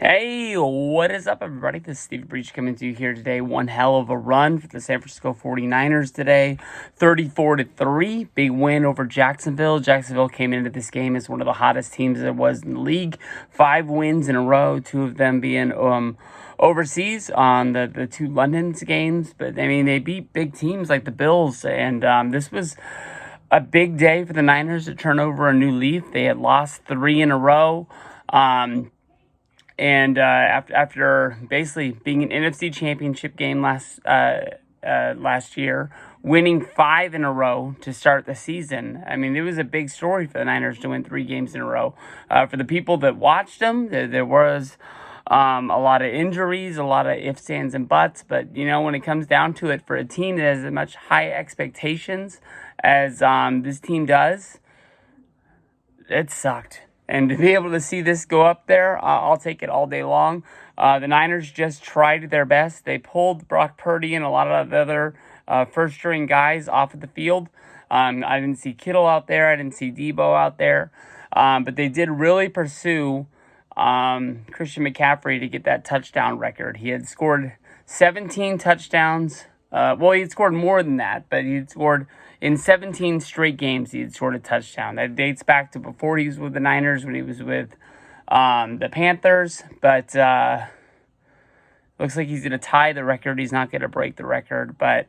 Hey, what is up, everybody? This is Steve Breach coming to you here today. One hell of a run for the San Francisco 49ers today. 34-3, big win over Jacksonville. Jacksonville came into this game as one of the hottest teams there was in the league. 5 wins in a row, 2 of them being overseas on the 2 London's games. But, I mean, they beat big teams like the Bills, and this was a big day for the Niners to turn over a new leaf. They had lost 3 in a row. And after basically being an NFC Championship game last year, winning 5 in a row to start the season, I mean, it was a big story for the Niners to win 3 games in a row. For the people that watched them, there was a lot of injuries, a lot of ifs, ands, and buts. But, you know, when it comes down to it, for a team that has as much high expectations as this team does, it sucked. And to be able to see this go up there, I'll take it all day long. The Niners just tried their best. They pulled Brock Purdy and a lot of the other first-string guys off of the field. I didn't see Kittle out there. I didn't see Debo out there. But they did really pursue Christian McCaffrey to get that touchdown record. He had scored 17 touchdowns. He had scored more than that, but he had scored in 17 straight games. He had scored a touchdown. That dates back to before he was with the Niners, when he was with the Panthers. But looks like he's going to tie the record. He's not going to break the record. But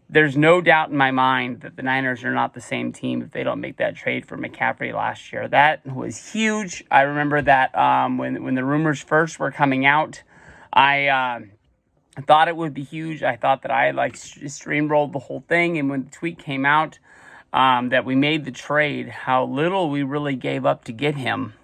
there's no doubt in my mind that the Niners are not the same team if they don't make that trade for McCaffrey last year. That was huge. I remember that when the rumors first were coming out, I thought it would be huge. I thought that I streamrolled the whole thing. And when the tweet came out that we made the trade, how little we really gave up to get him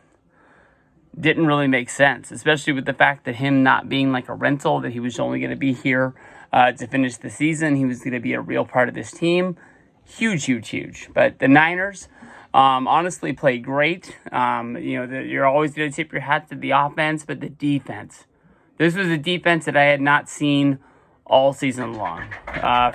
didn't really make sense, especially with the fact that him not being like a rental, that he was only going to be here to finish the season. He was going to be a real part of this team. Huge, huge, huge. But the Niners honestly played great. You're always going to tip your hat to the offense, but the defense. This was a defense that I had not seen all season long.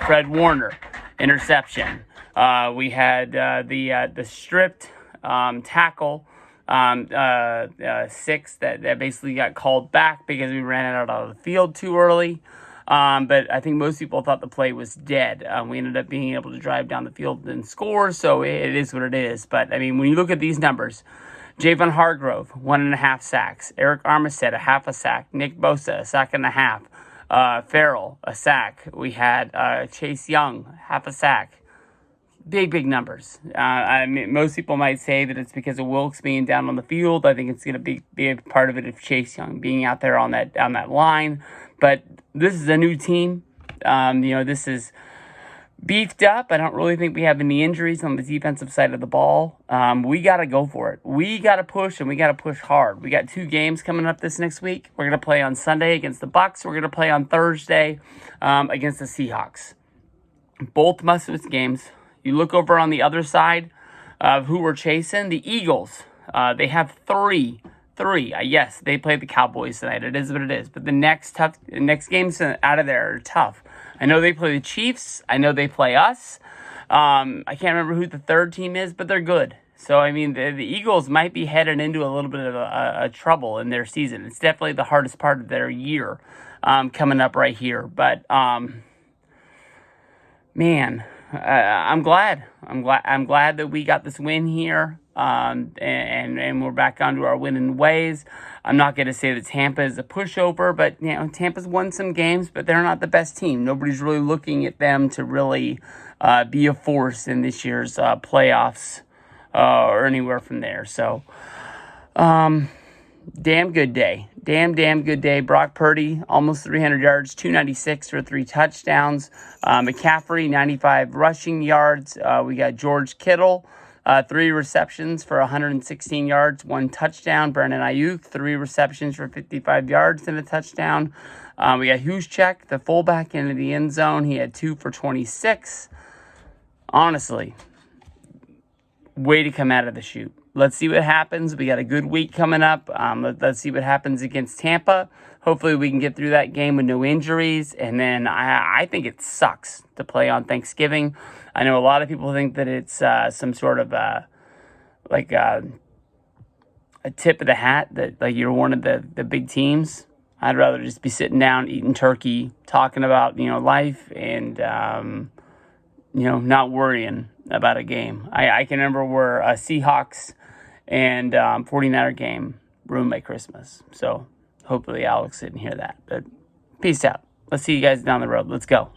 Fred Warner, interception. We had the stripped tackle 6 that basically got called back because we ran it out of the field too early. But I think most people thought the play was dead. We ended up being able to drive down the field and score, so it is what it is. But, I mean, when you look at these numbers, Javon Hargrove, 1.5 sacks. Eric Armstead, a half a sack. Nick Bosa, a sack and a half. Farrell, a sack. We had Chase Young, half a sack. Big numbers. I mean, most people might say that it's because of Wilkes being down on the field. I think it's going to be a part of it of Chase Young being out there on that line. But this is a new team. This is beefed up. I don't really think we have any injuries on the defensive side of the ball. We got to go for it. We got to push, and we got to push hard. We got 2 games coming up this next week. We're going to play on Sunday against the Bucs. We're going to play on Thursday against the Seahawks. Both must-win games. You look over on the other side of who we're chasing, the Eagles. They have 3. Yes, they play the Cowboys tonight. It is what it is. But the next games out of there are tough. I know they play the Chiefs. I know they play us. I can't remember who the third team is, but they're good. So, I mean, the Eagles might be headed into a little bit of a trouble in their season. It's definitely the hardest part of their year coming up right here. But, man, I'm glad. I'm glad that we got this win here. And we're back onto our winning ways. I'm not going to say that Tampa is a pushover, but Tampa's won some games, but they're not the best team. Nobody's really looking at them to really be a force in this year's playoffs or anywhere from there. So, damn good day. Damn good day. Brock Purdy, almost 300 yards, 296 for 3 touchdowns. McCaffrey, 95 rushing yards. We got George Kittle, 3 receptions for 116 yards, 1 touchdown. Brandon Ayuk, 3 receptions for 55 yards and a touchdown. We got Juszczyk, the fullback, into the end zone. He had 2 for 26. Honestly, way to come out of the chute. Let's see what happens. We got a good week coming up. Let's see what happens against Tampa. Hopefully we can get through that game with no injuries. And then I think it sucks to play on Thanksgiving. I know a lot of people think that it's some sort of a tip of the hat that like you're one of the big teams. I'd rather just be sitting down eating turkey, talking about life, and not worrying about a game. I can remember where a Seahawks and 49er game ruined my Christmas. So hopefully Alex didn't hear that. But peace out. Let's see you guys down the road. Let's go.